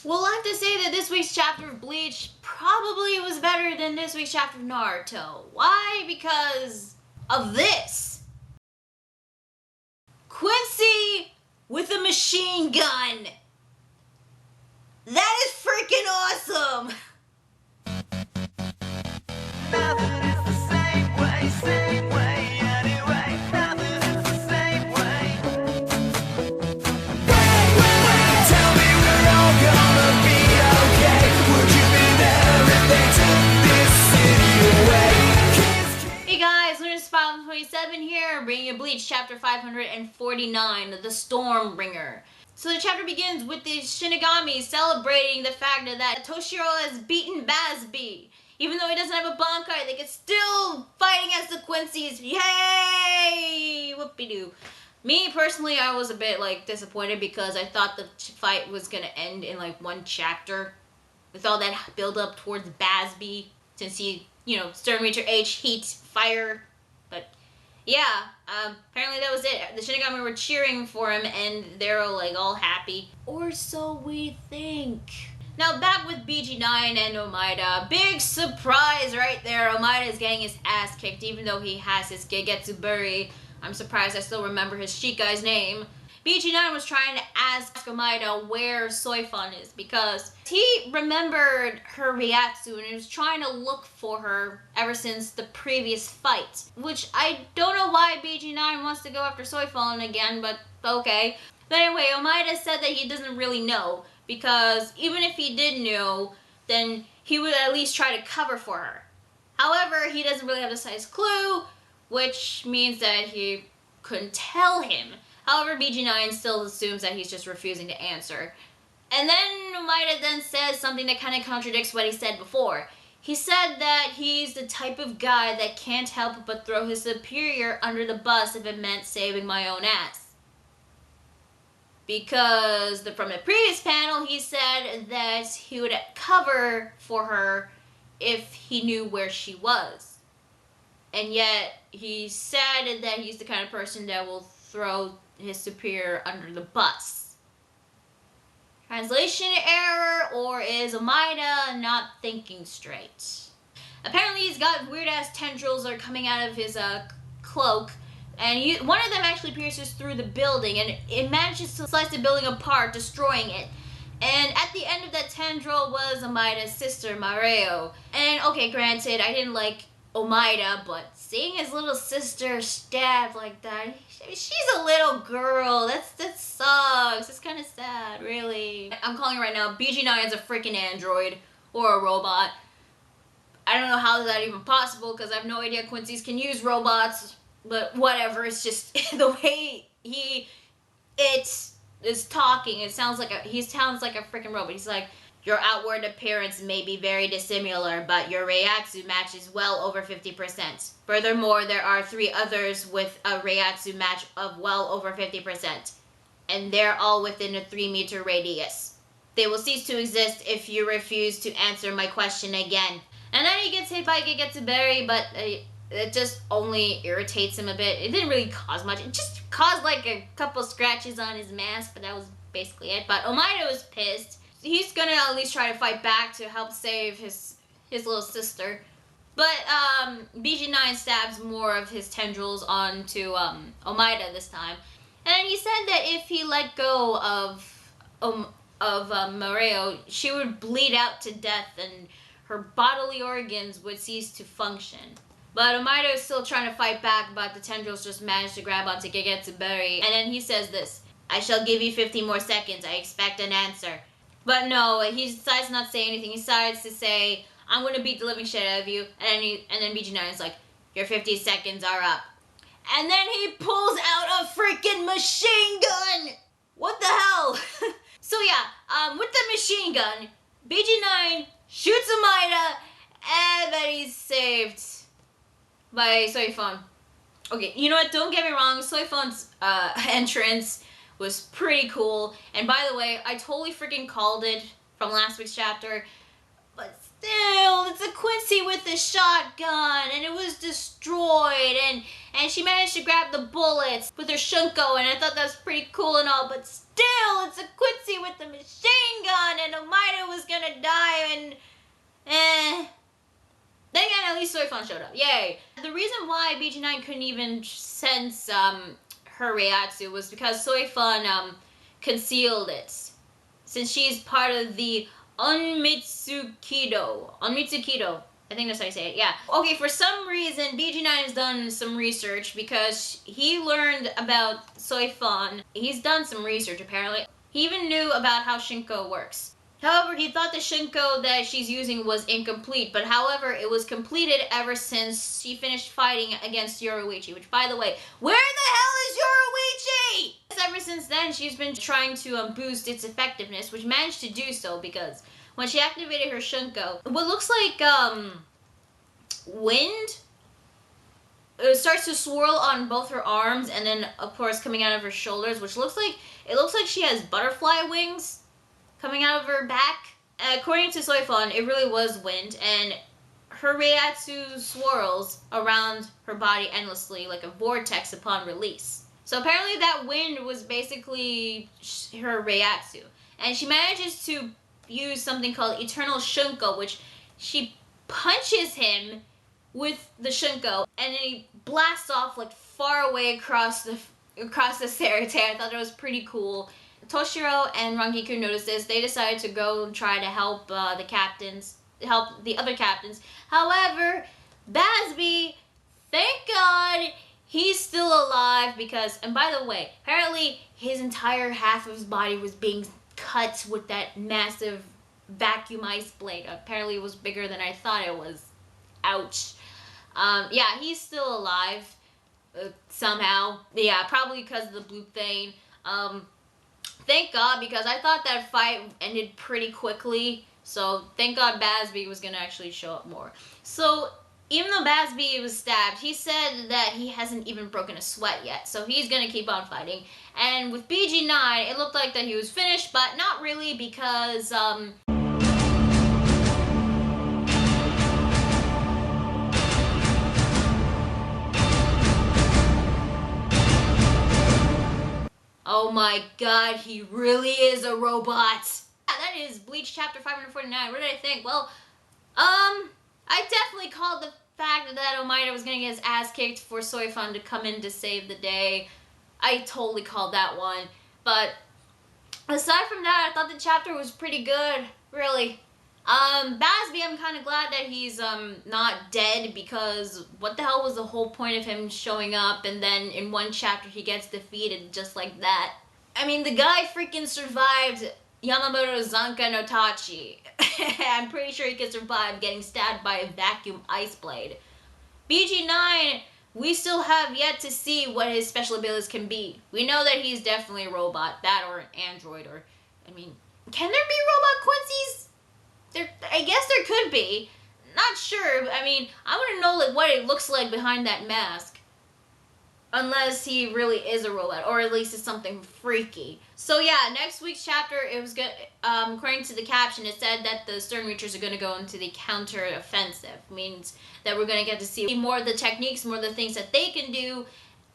Well, I have to say that this week's chapter of Bleach probably was better than this week's chapter of Naruto. Why? Because of this. Quincy with a machine gun. That is freaking awesome. Nothing is the same way anyway. Nothing is the same way. Tell me we're all gonna be okay. Would you be there if they took this city away? Hey guys, Luna's 527 here, bringing you Bleach chapter 549, the StormBringer. So the chapter begins with the shinigamis celebrating the fact that Toshiro has beaten Basby. Even though he doesn't have a Bankai, they can still fight against the Quincy's. Yay! Whoopie-doo. Me, personally, I was a bit, disappointed because I thought the fight was gonna end in, one chapter. With all that build-up towards Basby, since he, StormBringer H, heat, fire. But, yeah, apparently that was it. The Shinigami were cheering for him, and they're, all happy. Or so we think. Now, back with BG9 and Omaeda. Big surprise right there. Omaeda is getting his ass kicked, even though he has his Gegetsu Buri. I'm surprised I still remember his Shikai's name. BG9 was trying to ask Omaeda where Soi Fon is, because he remembered her Ryatsu and he was trying to look for her ever since the previous fight. Which I don't know why BG9 wants to go after Soi Fon again, but okay. But anyway, Omaeda said that he doesn't really know, because even if he did know, then he would at least try to cover for her. However, he doesn't really have the slightest clue, which means that he couldn't tell him. However, BG9 still assumes that he's just refusing to answer. And then Omaeda then says something that kind of contradicts what he said before. He said that he's the type of guy that can't help but throw his superior under the bus if it meant saving my own ass. Because from the previous panel, he said that he would cover for her if he knew where she was. And yet, he said that he's the kind of person that will throw his superior under the bus. Translation error, or is Omaeda not thinking straight? Apparently, he's got weird-ass tendrils that are coming out of his cloak. And one of them actually pierces through the building, and it manages to slice the building apart, destroying it. And at the end of that tendril was Omaeda's sister, Mareo. And okay, granted, I didn't like Omaeda, but seeing his little sister stabbed like that, she's a little girl. That sucks. It's kind of sad, really. I'm calling it right now. BG9 is a freaking android or a robot. I don't know how is that even possible, because I have no idea Quincy's can use robots. But whatever, it's just the way he is talking. He sounds like a freaking robot. He's like, your outward appearance may be very dissimilar, but your Ryatsu matches well over 50%. Furthermore, there are 3 others with a Ryatsu match of well over 50%. And they're all within a 3-meter radius. They will cease to exist if you refuse to answer my question again. And then he gets hit by Gegetsu Berry, but it just only irritates him a bit. It didn't really cause much. It just caused a couple scratches on his mask, but that was basically it. But Omaeda was pissed. He's gonna at least try to fight back to help save his little sister. But BG9 stabs more of his tendrils onto Omaeda this time. And then he said that if he let go of Mareo, she would bleed out to death and her bodily organs would cease to function. But Omaeda is still trying to fight back, but the tendrils just managed to grab onto Gegetsu Berry. And then he says this: I shall give you 15 more seconds. I expect an answer. But no, he decides not to say anything. He decides to say, I'm going to beat the living shit out of you. And then BG9 is like, your 50 seconds are up. And then he pulls out a freaking machine gun! What the hell? So yeah, with the machine gun, BG9 shoots Omaeda, and then he's saved by Soi Fon. Okay, you know what? Don't get me wrong. Soi Fon's entrance was pretty cool. And by the way, I totally freaking called it from last week's chapter. But still, it's a Quincy with a shotgun, and it was destroyed. And she managed to grab the bullets with her Shunkou, and I thought that was pretty cool and all. But still, it's a Quincy with a machine gun, and Omaeda gonna die, and then again, at least Soi Fon showed up. Yay! The reason why BG9 couldn't even sense her Reiatsu was because Soi Fon concealed it, since she's part of the Onmitsukido. Onmitsukido. I think that's how you say it, yeah. Okay, for some reason, BG9 has done some research because he learned about Soi Fon. He's done some research, apparently. He even knew about how Shunkou works. However, he thought the Shunkou that she's using was incomplete, but however, it was completed ever since she finished fighting against Yoruichi, which, by the way, where the hell is Yoruichi? Ever since then, she's been trying to boost its effectiveness, which managed to do so because when she activated her Shunkou, what looks like wind, it starts to swirl on both her arms, and then of course coming out of her shoulders, which looks like she has butterfly wings coming out of her back. According to Soi Fon, it really was wind, and her Reiatsu swirls around her body endlessly like a vortex upon release. So apparently that wind was basically her Reiatsu, and she manages to use something called Eternal Shunkou, which she punches him with the Shunkou, and then he blasts off like far away across the Sarate. I thought it was pretty cool. Toshiro and Rangiku noticed this. They decided to go and try to help help the other captains. However, Basby, thank God, he's still alive because, and by the way, apparently his entire half of his body was being cut with that massive vacuum ice blade. Apparently it was bigger than I thought it was. Ouch. Yeah, he's still alive somehow. Yeah, probably because of the blue vein. Thank God, because I thought that fight ended pretty quickly. So thank God Basby was gonna actually show up more. So even though Basby was stabbed, he said that he hasn't even broken a sweat yet. So he's gonna keep on fighting. And with BG9, it looked like that he was finished, but not really because oh my God, he really is a robot. Yeah, that is Bleach chapter 549. What did I think? Well, I definitely called the fact that Omaeda was gonna get his ass kicked for Soi Fon to come in to save the day. I totally called that one. But aside from that, I thought the chapter was pretty good, really. Basby, I'm kind of glad that he's not dead, because what the hell was the whole point of him showing up and then in one chapter he gets defeated just like that? I mean, the guy freaking survived Yamamoto Zanka no Tachi. I'm pretty sure he could survive getting stabbed by a vacuum ice blade. BG9, we still have yet to see what his special abilities can be. We know that he's definitely a robot, that or an android, or, I mean, can there be robot Quincy's? I guess there could be. Not sure. I mean, I want to know like what it looks like behind that mask. Unless he really is a robot, or at least it's something freaky. So yeah, next week's chapter, it was good. According to the caption, it said that the Stern Reachers are going to go into the counter-offensive. Means that we're going to get to see more of the techniques, more of the things that they can do.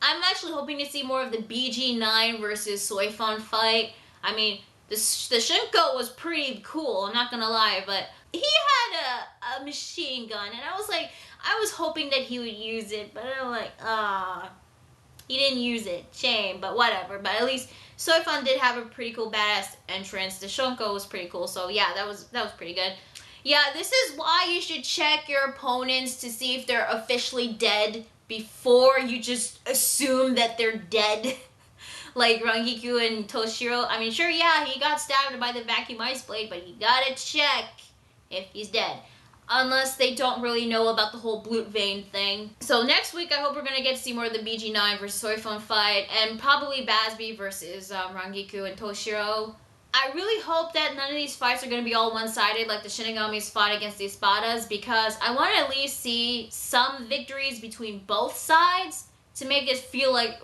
I'm actually hoping to see more of the BG9 versus Soi Fon fight. I mean, the Shunkou was pretty cool, I'm not gonna lie, but he had a machine gun, and I was hoping that he would use it, but I'm like, he didn't use it, shame, but whatever. But at least Soi Fon did have a pretty cool badass entrance. The Shunkou was pretty cool, so yeah, that was pretty good. Yeah, this is why you should check your opponents to see if they're officially dead before you just assume that they're dead. Like Rangiku and Toshiro. I mean, sure, yeah, he got stabbed by the vacuum ice blade, but you gotta check if he's dead. Unless they don't really know about the whole blue vein thing. So next week, I hope we're gonna get to see more of the BG9 versus Soi Fon fight, and probably Basby versus Rangiku and Toshiro. I really hope that none of these fights are gonna be all one-sided, like the shinigamis fought against the espadas, because I want to at least see some victories between both sides to make us feel like,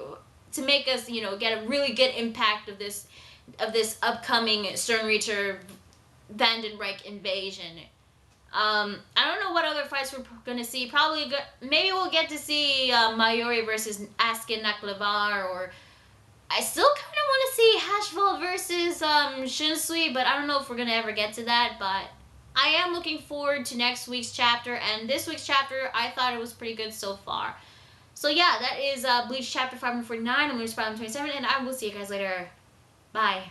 to make us, you know, get a really good impact of this upcoming Stern Reacher Vandenreich invasion. I don't know what other fights we're gonna see. Maybe we'll get to see Mayuri versus Askin Naklavar, or I still kind of want to see Hashval versus Shunsui, but I don't know if we're gonna ever get to that. But I am looking forward to next week's chapter, and this week's chapter, I thought it was pretty good so far. So yeah, that is Bleach chapter 549. I'm going to 27, and I will see you guys later. Bye.